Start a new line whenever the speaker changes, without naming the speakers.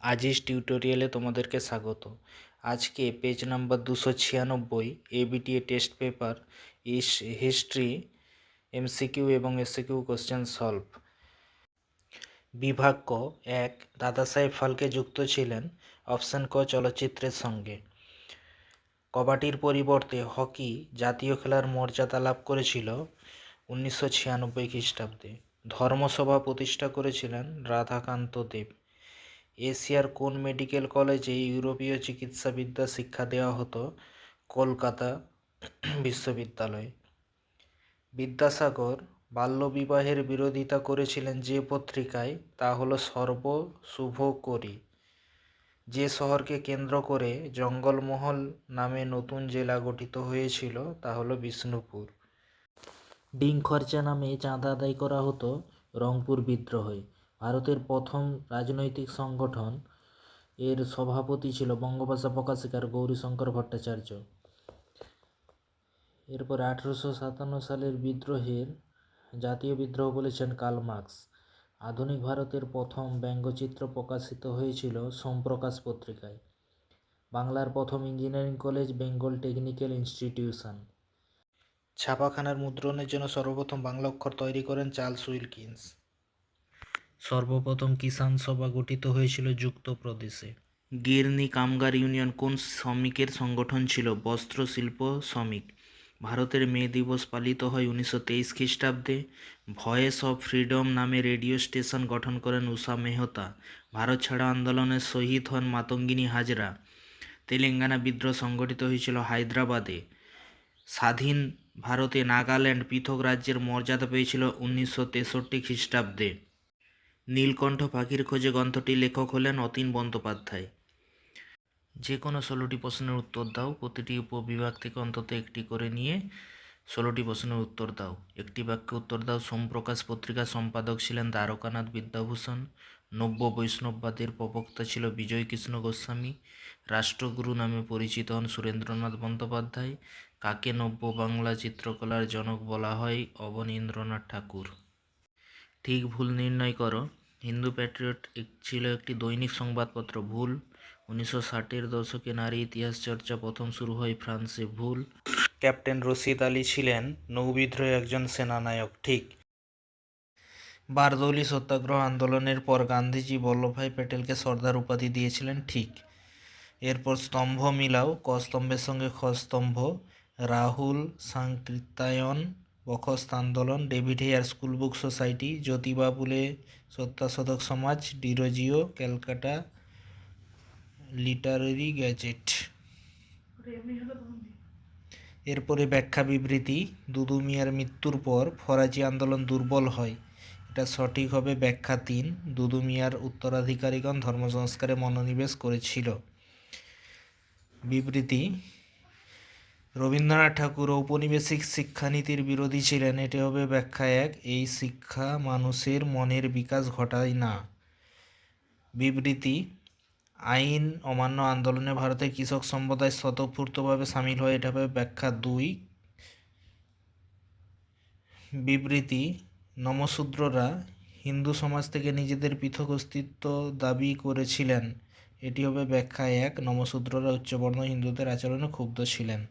আজিজ টিউটোরিয়ালে তোমাদেরকে স্বাগত। আজকে page number 296 ABTA test paper history MCQ এবং এসসিকিউ কোশ্চেন সলভ। বিভাগ ক 1 দাদাসাহেব ফালকে যুক্ত ছিলেন অপশন ক চলচ্চিত্রের সঙ্গে। কবাডির পরিবর্তে হকি জাতীয় খেলার মর্যাদা লাভ করেছিল 1996 খ্রিস্টাব্দে। ধর্মসভা প্রতিষ্ঠা করেছিলেন রাধাকান্ত দেব। এশিয়ার কোন মেডিকেল কলেজে ইউরোপীয় চিকিৎসাবিদ্যা শিক্ষা দেওয়া হতো? কলকাতা বিশ্ববিদ্যালয়। বিদ্যাসাগর বাল্যবিবাহের বিরোধিতা করেছিলেন যে পত্রিকায়, তা হলো সর্বশুভকরী। যে শহরকে কেন্দ্র করে জঙ্গলমহল নামে নতুন জেলা গঠিত হয়েছিল তা হলো বিষ্ণুপুর। ডিং খরচা নামে চাঁদা আদায় করা হতো রংপুর বিদ্রোহে। ভারতের প্রথম রাজনৈতিক সংগঠন এর সভাপতি ছিল বঙ্গভাষা প্রকাশিকার গৌরীশঙ্কর ভট্টাচার্য। এরপর 1857 সালের বিদ্রোহের জাতীয় বিদ্রোহ বলেছেন কার্ল মার্কস। আধুনিক ভারতের প্রথম ব্যঙ্গচিত্র প্রকাশিত হয়েছিল সোমপ্রকাশ পত্রিকায়। বাংলার প্রথম engineering college Bengal technical institution. ছাপাখানার মুদ্রণের জন্য সর্বপ্রথম বাংলা অক্ষর তৈরি করেন চার্লস উইলকিন্স। সর্বপ্রথম কিষাণ সভা গঠিত হয়েছিল যুক্তপ্রদেশে। গিরনি কামগার ইউনিয়ন কোন শ্রমিকের সংগঠন ছিল? বস্ত্র শিল্প শ্রমিক। ভারতের মে দিবস পালিত হয় 1923 খ্রিস্টাব্দে। ভয়েস অফ ফ্রিডম নামে রেডিও স্টেশন গঠন করেন উষা মেহতা। ভারত ছাড়ো আন্দোলনে শহীদ হন মাতঙ্গিনী হাজরা। তেলেঙ্গানা বিদ্রোহ সংগঠিত হয়েছিল হায়দ্রাবাদে। স্বাধীন ভারতে নাগাল্যান্ড পৃথক রাজ্যের মর্যাদা পেয়েছিল 1963 খ্রিস্টাব্দে। নীলকণ্ঠ পাখির খোঁজে গ্রন্থটির লেখক হলেন অতীন বন্দ্যোপাধ্যায়। যে কোনো 16টি প্রশ্নের উত্তর দাও। প্রতিটি উপবিভাগ থেকে অন্তত একটি করে নিয়ে 16টি প্রশ্নের উত্তর দাও। একটি বাক্যে উত্তর দাও। সোমপ্রকাশ পত্রিকার সম্পাদক ছিলেন দ্বারকানাথ বিদ্যাভূষণ। নব্য বৈষ্ণববাদের প্রবক্তা ছিল বিজয়কৃষ্ণ গোস্বামী। রাষ্ট্রগুরু নামে পরিচিত হন সুরেন্দ্রনাথ বন্দ্যোপাধ্যায়। কাকে নব্য বাংলা চিত্রকলার জনক বলা হয়? অবনীন্দ্রনাথ ঠাকুর। ঠিক ভুল নির্ণয় করো। হিন্দু প্যাট্রিয়ট ছিল একটি দৈনিক সংবাদপত্র। ভুল। 1960-এর দশকে নারী ইতিহাস চর্চা প্রথম শুরু হয় ফ্রান্সে। ভুল। ক্যাপ্টেন রশিদ আলী ছিলেন নৌবিদ্রোহের একজন সেনানায়ক। ঠিক। বারদৌলি সত্যাগ্রহ আন্দোলনের পর গান্ধীজি বল্লভভাই প্যাটেলকে সর্দার উপাধি দিয়েছিলেন। ঠিক। এরপর স্তম্ভ মিলাও। ক স্তম্ভের সঙ্গে খ স্তম্ভ। রাহুল সাংকৃত্যায়ন, বখস্ত আন্দোলন, David Hare school book society, Jyotiba ফুলে সত্যাশোধক সমাজ, ডিরোজিও, ক্যালকাটা লিটারেরি গ্যাজেট। এরপরে ব্যাখ্যা বিবৃতি। দুদু মিয়ার মৃত্যুর পর ফরাজি আন্দোলন দুর্বল হয়। এটা সঠিক হবে ব্যাখ্যা 3। দুদু মিয়ার উত্তরাধিকারীগণ ধর্ম সংস্কারে মনোনিবেশ করেছিল। বিবৃতি। রবীন্দ্রনাথ ঠাকুর ঔপনিবেশিক শিক্ষানীতির বিরোধী ছিলেন। এটি হবে ব্যাখ্যা 1। এই শিক্ষা মানুষের মনের বিকাশ ঘটায় না। বিবৃতি। আইন অমান্য আন্দোলনে ভারতের কৃষক সম্প্রদায় স্বতঃস্ফূর্তভাবে সামিল হয়। এটা হবে ব্যাখ্যা 2। বিবৃতি। নমশূদ্ররা হিন্দু সমাজ থেকে নিজেদের পৃথক অস্তিত্ব দাবি করেছিলেন। এটি হবে ব্যাখ্যা 1। নমশূদ্ররা উচ্চবর্ণ হিন্দুদের আচরণে ক্ষুব্ধ ছিলেন।